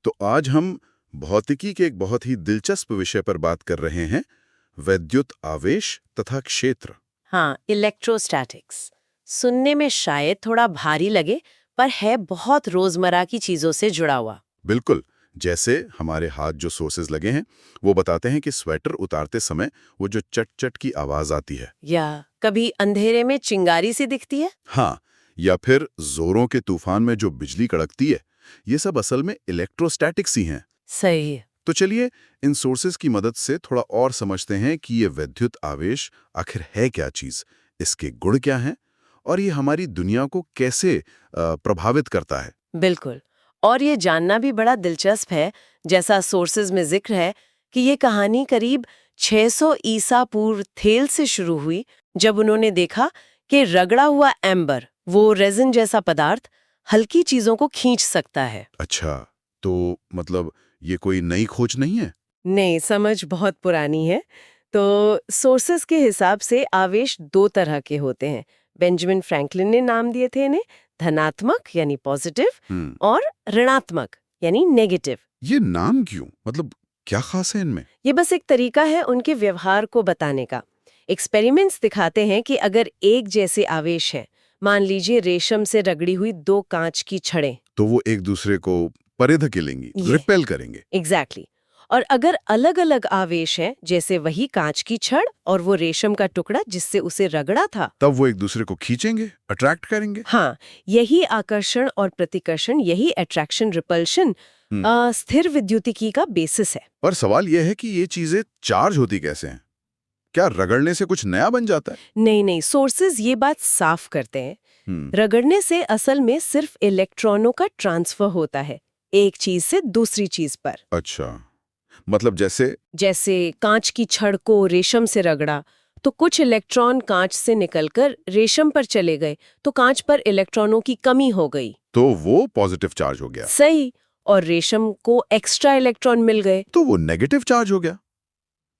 तो आज हम भौतिकी के एक बहुत ही दिलचस्प विषय पर बात कर रहे हैं, वैद्युत आवेश तथा क्षेत्र। हाँ, इलेक्ट्रोस्टैटिक्स। सुनने में शायद थोड़ा भारी लगे, पर है बहुत रोजमर्रा की चीजों से जुड़ा हुआ। बिल्कुल, जैसे हमारे हाथ जो सोर्सेज लगे हैं वो बताते हैं कि स्वेटर उतारते समय वो जो चट चट की आवाज आती है, या कभी अंधेरे में चिंगारी सी दिखती है। हाँ, या फिर जोरों के तूफान में जो बिजली कड़कती है, ये सब असल में इलेक्ट्रोस्टैटिक्स ही हैं। सही है। तो चलिए इन सोर्सेज की मदद से थोड़ा और समझते हैं कि ये वैद्युत आवेश आखिर है क्या चीज, इसके गुण क्या हैं और ये हमारी दुनिया को कैसे प्रभावित करता है। बिल्कुल। और ये जानना भी बड़ा दिलचस्प है, जैसा सोर्सेज में जिक्र है, कि ये कहानी करीब 600 ईसा पूर्व थेल से शुरू हुई, जब उन्होंने देखा कि रगड़ा हुआ एम्बर, वो रेजिन जैसा पदार्थ, हल्की चीजों को खींच सकता है। अच्छा, तो मतलब ये कोई नई खोज नहीं है? नहीं, समझ बहुत पुरानी है। तो सोर्सेस के हिसाब से आवेश दो तरह के होते हैं। बेंजामिन फ्रैंकलिन ने नाम दिए थे इन्हें, धनात्मक यानी पॉजिटिव और ऋणात्मक यानी नेगेटिव। ये नाम क्यों? मतलब क्या खास है इनमें? ये बस एक तरीका है उनके व्यवहार को बताने का। एक्सपेरिमेंट्स दिखाते हैं कि अगर एक जैसे आवेश हैं, मान लीजिए रेशम से रगड़ी हुई दो कांच की छड़ें, तो वो एक दूसरे को परे धकेलेंगी, रिपेल करेंगे। एग्जैक्टली। और अगर अलग अलग आवेश हैं, जैसे वही कांच की छड़ और वो रेशम का टुकड़ा जिससे उसे रगड़ा था, तब वो एक दूसरे को खींचेंगे, अट्रैक्ट करेंगे। हाँ, यही आकर्षण और प्रतिकर्षण, यही अट्रैक्शन रिपल्शन स्थिर विद्युतिकी का बेसिस है। पर सवाल यह है कि ये चीजें चार्ज होती कैसे हैं? क्या रगड़ने से कुछ नया बन जाता है? नहीं नहीं, सोर्सेज ये बात साफ करते हैं। रगड़ने से असल में सिर्फ इलेक्ट्रॉनों का ट्रांसफर होता है, एक चीज से दूसरी चीज पर। अच्छा, मतलब जैसे कांच की छड़ को रेशम से रगड़ा, तो कुछ इलेक्ट्रॉन कांच से निकलकर रेशम पर चले गए, तो कांच पर इलेक्ट्रॉनों की कमी हो गई। तो वो पॉजिटिव चार्ज हो गया। सही। और रेशम को एक्स्ट्रा इलेक्ट्रॉन मिल गए, तो वो नेगेटिव चार्ज हो गया।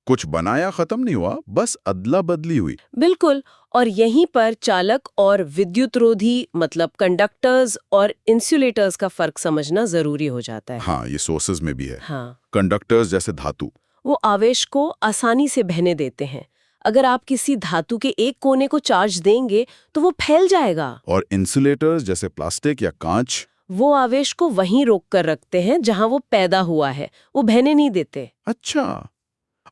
कुछ बनाया खत्म नहीं हुआ, बस अदला बदली हुई। बिल्कुल। और यहीं पर चालक और विद्युतरोधी, मतलब कंडक्टर्स और इंसुलेटर्स का फर्क समझना जरूरी हो जाता है। हाँ, ये सोर्सेज में भी है। हाँ, कंडक्टर्स जैसे धातु, वो आवेश को आसानी से बहने देते हैं। अगर आप किसी धातु के एक कोने को चार्ज देंगे तो वो फैल जाएगा। और इंसुलेटर्स जैसे प्लास्टिक या कांच, वो आवेश को वहीं रोक कर रखते हैं जहां वो पैदा हुआ है, वो बहने नहीं देते। अच्छा,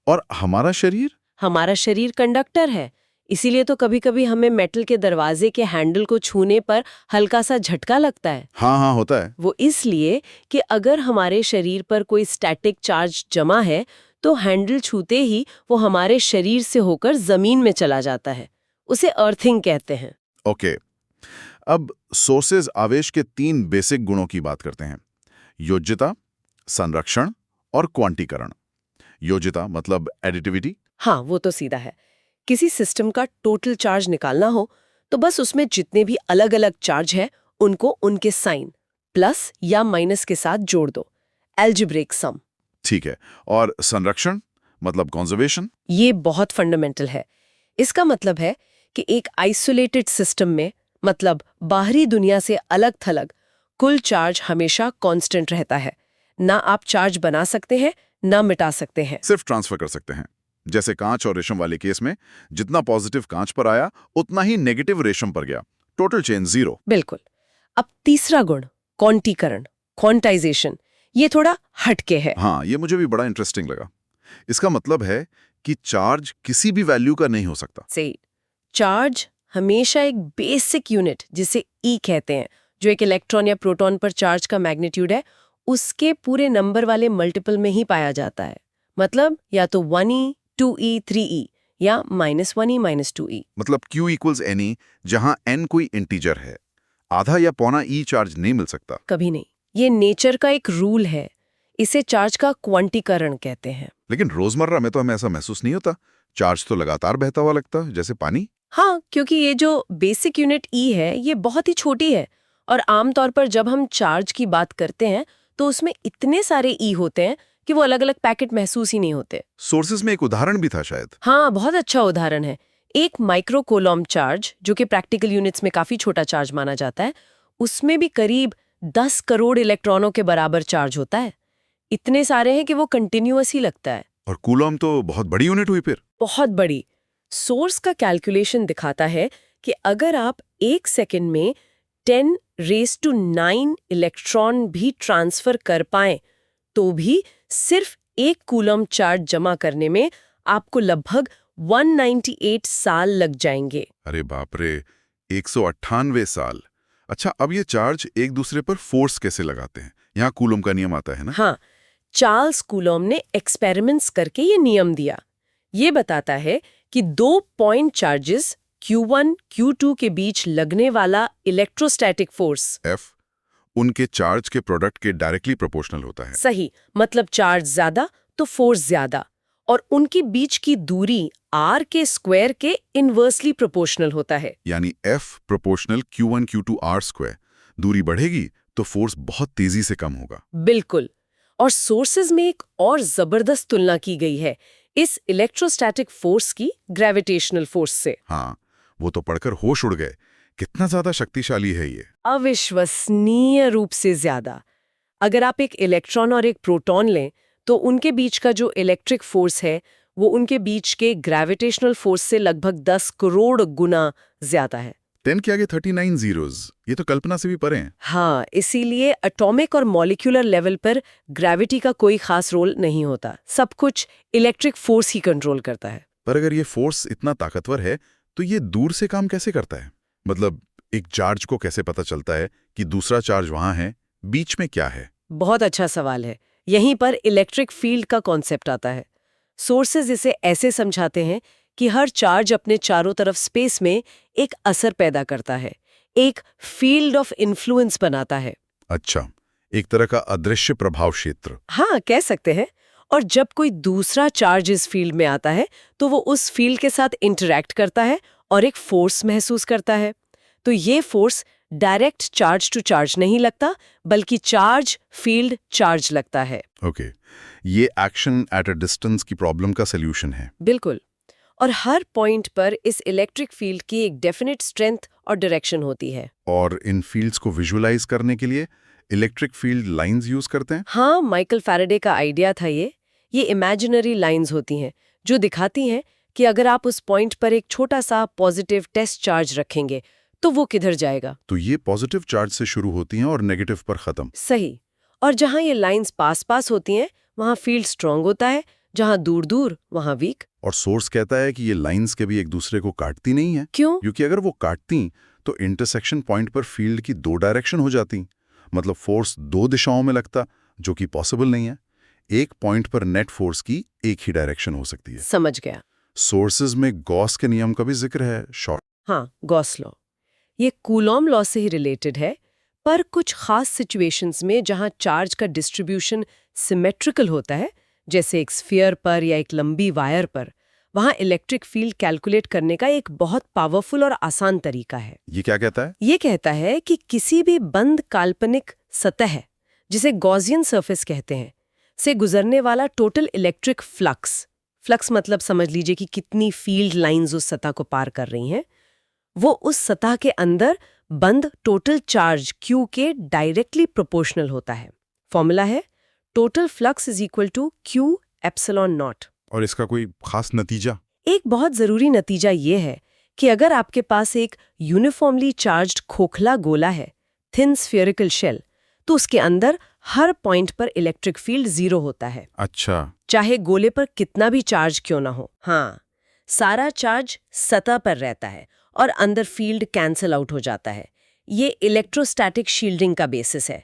और हमारा शरीर? हमारा शरीर कंडक्टर है, इसीलिए तो कभी कभी हमें मेटल के दरवाजे के हैंडल को छूने पर हल्का सा झटका लगता है। हाँ हाँ, होता है। वो इसलिए कि अगर हमारे शरीर पर कोई स्टैटिक चार्ज जमा है, तो हैंडल छूते ही वो हमारे शरीर से होकर जमीन में चला जाता है। उसे अर्थिंग कहते हैं। ओके, अब सोर्सेज आवेश के 3 बेसिक गुणों की बात करते हैं, योज्यता, संरक्षण और क्वांटीकरण। योज्यता मतलब एडिटिविटी। हाँ, वो तो सीधा है। किसी सिस्टम का टोटल चार्ज निकालना हो, तो बस उसमें जितने भी अलग अलग चार्ज है उनको उनके साइन प्लस या माइनस के साथ जोड़ दो, एल्जेब्रिक सम। ठीक है, और संरक्षण मतलब कंजर्वेशन। ये बहुत फंडामेंटल है। इसका मतलब है कि एक आइसोलेटेड सिस्टम में, मतलब बाहरी दुनिया से अलग थलग, कुल चार्ज हमेशा कांस्टेंट रहता है। ना आप चार्ज बना सकते हैं, ना मिटा सकते हैं, सिर्फ ट्रांसफर कर सकते हैं। जैसे कांच और रेशम वाले केस में जितना पॉजिटिव कांच पर आया उतना ही नेगेटिव रेशम पर गया, टोटल चेंज 0। बिल्कुल। अब तीसरा गुण, क्वांटीकरण, क्वांटाइजेशन, ये थोड़ा हटके है। हाँ, ये मुझे भी बड़ा इंटरेस्टिंग लगा। इसका मतलब है कि चार्ज किसी भी वैल्यू का नहीं हो सकता। सही। चार्ज हमेशा एक बेसिक यूनिट, जिसे ई कहते हैं, जो एक इलेक्ट्रॉन या प्रोटॉन पर चार्ज का मैग्नीट्यूड है, उसके पूरे नंबर वाले मल्टीपल में ही पाया जाता है। मतलब या तो 1e, 2e, 3e या -1e, -2e। मतलब Q इक्वल्स NE, जहां N कोई इंटीजर है, आधा या पौना E चार्ज नहीं मिल सकता। कभी नहीं। ये नेचर का एक रूल है। इसे चार्ज का क्वांटीकरण कहते हैं। लेकिन रोजमर्रा में तो हमें ऐसा महसूस नहीं होता। चार्ज तो लगातार बहता हुआ लगता है, जैसे पानी। हाँ, क्योंकि ये जो बेसिक यूनिट ई है, ये बहुत ही छोटी है। और आमतौर पर जब हम चार्ज की बात करते हैं, तो उसमें इतने सारे ई होते हैं कि वो अलग अलग पैकेट महसूस ही नहीं होते। सोर्सेज में एक उदाहरण भी था शायद। हाँ, बहुत अच्छा उदाहरण है। एक माइक्रो कोलॉम्ब चार्ज, जो कि प्रैक्टिकल यूनिट्स में काफी छोटा चार्ज माना जाता है, उसमें भी करीब 10 करोड़ इलेक्ट्रॉनों के बराबर चार्ज होता है। इतने सारे हैं कि वो कंटिन्यूअस ही लगता है। और कूलॉम तो बहुत बड़ी यूनिट हुई फिर। बहुत बड़ी। सोर्स का कैलकुलेशन दिखाता है कि अगर आप 1 सेकंड में 10⁻⁹ इलेक्ट्रॉन भी ट्रांसफर कर पाएं, तो भी सिर्फ 1 कूलम चार्ज जमा करने में आपको लगभग 198 साल लग जाएंगे। अरे बाप रे, 198 साल। अच्छा, अब ये चार्ज एक दूसरे पर फोर्स कैसे लगाते हैं? यहाँ कूलम का नियम आता है ना? हाँ, चार्ल्स कूलॉम ने एक्सपेरिमेंट्स करके ये नियम दिया। ये बताता है कि 2 पॉइंट चार्जेस Q1, Q2 के बीच लगने वाला इलेक्ट्रोस्टैटिक फोर्स F उनके चार्ज के प्रोडक्ट के डायरेक्टली प्रोपोर्शनल होता है। सही, मतलब चार्ज ज्यादा तो फोर्स ज्यादा, और उनके बीच की दूरी R के स्क्वायर के इनवर्सली प्रोपोर्शनल होता है। यानी F proportional Q1 Q2 R²। दूरी बढ़ेगी तो फोर्स बहुत तेजी से कम होगा। बिल्कुल। और सोर्सेज में एक और जबरदस्त तुलना की गई है इस इलेक्ट्रोस्टैटिक फोर्स की ग्रेविटेशनल फोर्स से। हाँ, वो तो पढ़कर होश उड़ गए। कितना ज्यादा शक्तिशाली है ये। अविश्वसनीय रूप से ज्यादा। अगर आप एक इलेक्ट्रॉन और एक प्रोटॉन लें, तो उनके बीच का जो इलेक्ट्रिक फोर्स है वो उनके बीच के ग्रेविटेशनल फोर्स से लगभग 10 करोड़ गुना ज्यादा है। 10 के आगे 39 जीरोस, ये तो कल्पना से भी परे हैं। हाँ, इसीलिए एटॉमिक और मॉलिक्यूलर लेवल पर ग्रेविटी का कोई खास रोल नहीं होता। सब कुछ इलेक्ट्रिक फोर्स ही कंट्रोल करता है। पर अगर ये फोर्स इतना ताकतवर है तो ये दूर से काम कैसे करता है? मतलब एक चार्ज को कैसे पता चलता है कि दूसरा चार्ज वहां है? बीच में क्या है? बहुत अच्छा सवाल है। यहीं पर इलेक्ट्रिक फील्ड का कॉन्सेप्ट आता है। सोर्सेज इसे ऐसे समझाते हैं कि हर चार्ज अपने चारों तरफ स्पेस में एक असर पैदा करता है, एक फील्ड ऑफ इन्फ्लुएंस बनाता है। अच्छा, एक तरह का अदृश्य प्रभाव क्षेत्र। हाँ, कह सकते हैं। और जब कोई दूसरा चार्ज इस फील्ड में आता है तो वो उस फील्ड के साथ इंटरैक्ट करता है और एक फोर्स महसूस करता है। तो ये force direct charge to charge नहीं लगता, बल्कि चार्ज फील्ड चार्ज लगता है। ओके, ये एक्शन एट अ डिस्टेंस की प्रॉब्लम का सॉल्यूशन है। बिल्कुल। और हर पॉइंट पर इस इलेक्ट्रिक फील्ड की एक डेफिनेट स्ट्रेंथ और डायरेक्शन होती है। और इन फील्ड्स को विजुअलाइज करने के लिए इलेक्ट्रिक फील्ड लाइंस यूज करते हैं। हाँ, माइकल फैराडे का आइडिया था ये इमेजिनरी लाइंस होती हैं जो दिखाती हैं कि अगर आप उस पॉइंट पर एक छोटा सा पॉजिटिव टेस्ट चार्ज रखेंगे तो वो किधर जाएगा। तो ये पॉजिटिव चार्ज से शुरू होती हैं और नेगेटिव पर खत्म। सही। और जहां ये लाइंस पास पास होती हैं वहां फील्ड स्ट्रांग होता है, जहां दूर दूर वहां वीक। और सोर्स कहता है कि ये लाइंस कभी एक दूसरे को काटती नहीं है। क्यों? क्योंकि अगर वो काटती तो इंटरसेक्शन पॉइंट पर फील्ड की 2 डायरेक्शन हो जाती। मतलब फोर्स 2 दिशाओं में लगता, जो कि पॉसिबल नहीं है। एक पॉइंट पर नेट फोर्स की एक ही डायरेक्शन हो सकती है। समझ गया। सोर्सेज में गॉस के नियम का भी जिक्र है। शॉर्ट हाँ, गॉस लॉ। ये कूलॉम लॉ से ही रिलेटेड है, पर कुछ खास सिचुएशंस में जहां चार्ज का डिस्ट्रीब्यूशन सिमेट्रिकल होता है, जैसे एक स्फीयर पर या एक लंबी वायर पर, वहां इलेक्ट्रिक फील्ड कैलकुलेट करने का एक बहुत पावरफुल और आसान तरीका है। ये क्या कहता है? ये कहता है कि किसी भी बंद काल्पनिक सतह, जिसे गॉसियन सरफेस कहते हैं, से गुजरने वाला टोटल इलेक्ट्रिक फ्लक्स मतलब समझ लीजिए कि कितनी फील्ड लाइंस उस सतह को पार कर रही हैं, वो उस सतह के अंदर बंद टोटल चार्ज Q के डायरेक्टली प्रोपोर्शनल होता है। फॉर्मूला है total flux is equal to Q epsilon naught. और इसका कोई खास नतीजा? एक बहुत जरूरी नतीजा ये है कि अगर आपके पास एक यूनिफॉर्मली चार्ज्ड खोखला गोला है, थिन स्फीयरिकल शेल, तो उसके अंदर हर पॉइंट पर इलेक्ट्रिक फील्ड 0 होता है। अच्छा, चाहे गोले पर कितना भी चार्ज क्यों ना हो। हाँ, सारा चार्ज सतह पर रहता है और अंदर फील्ड कैंसल आउट हो जाता है। ये इलेक्ट्रोस्टैटिक शील्डिंग का बेसिस है।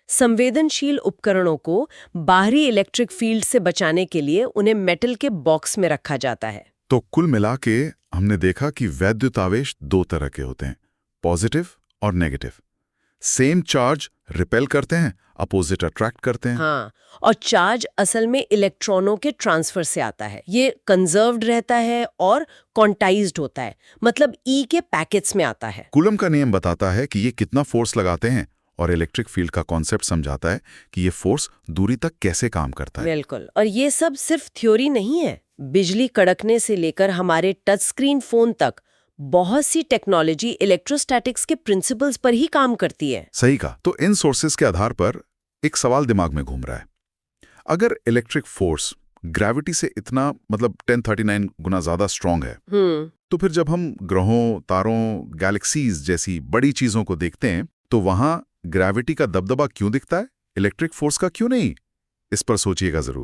संवेदनशील उपकरणों को बाहरी इलेक्ट्रिक फील्ड से बचाने के लिए उन्हें मेटल के बॉक्स में रखा जाता है। तो कुल मिला के हमने देखा कि वैद्युत आवेश 2 तरह के होते हैं, पॉजिटिव और नेगेटिव। सेम चार्ज रिपेल करते हैं, अपोजिट अट्रैक्ट करते हैं। हाँ, और चार्ज असल में इलेक्ट्रॉनों के ट्रांसफर से आता है। ये कंजर्व्ड रहता है और क्वांटाइज्ड होता है, मतलब ई के पैकेट्स में आता है। कूलम का नियम बताता है कि ये कितना फोर्स लगाते हैं, और इलेक्ट्रिक फील्ड का कॉन्सेप्ट समझाता है कि ये फोर्स दूरी तक कैसे काम करता है। बिल्कुल। और ये सब सिर्फ थ्योरी नहीं है। बिजली कड़कने से लेकर हमारे टच स्क्रीन फोन तक बहुत सी टेक्नोलॉजी इलेक्ट्रोस्टैटिक्स के प्रिंसिपल्स पर ही काम करती है। सही कहा। तो इन सोर्सेज के आधार पर एक सवाल दिमाग में घूम रहा है। अगर इलेक्ट्रिक फोर्स ग्रेविटी से इतना मतलब 1039 गुना ज्यादा स्ट्रांग है, तो फिर जब हम ग्रहों, तारों, गैलेक्सीज जैसी बड़ी चीजों को देखते हैं तो वहां ग्रेविटी का दबदबा क्यों दिखता है, इलेक्ट्रिक फोर्स का क्यों नहीं? इस पर सोचिएगा जरूर।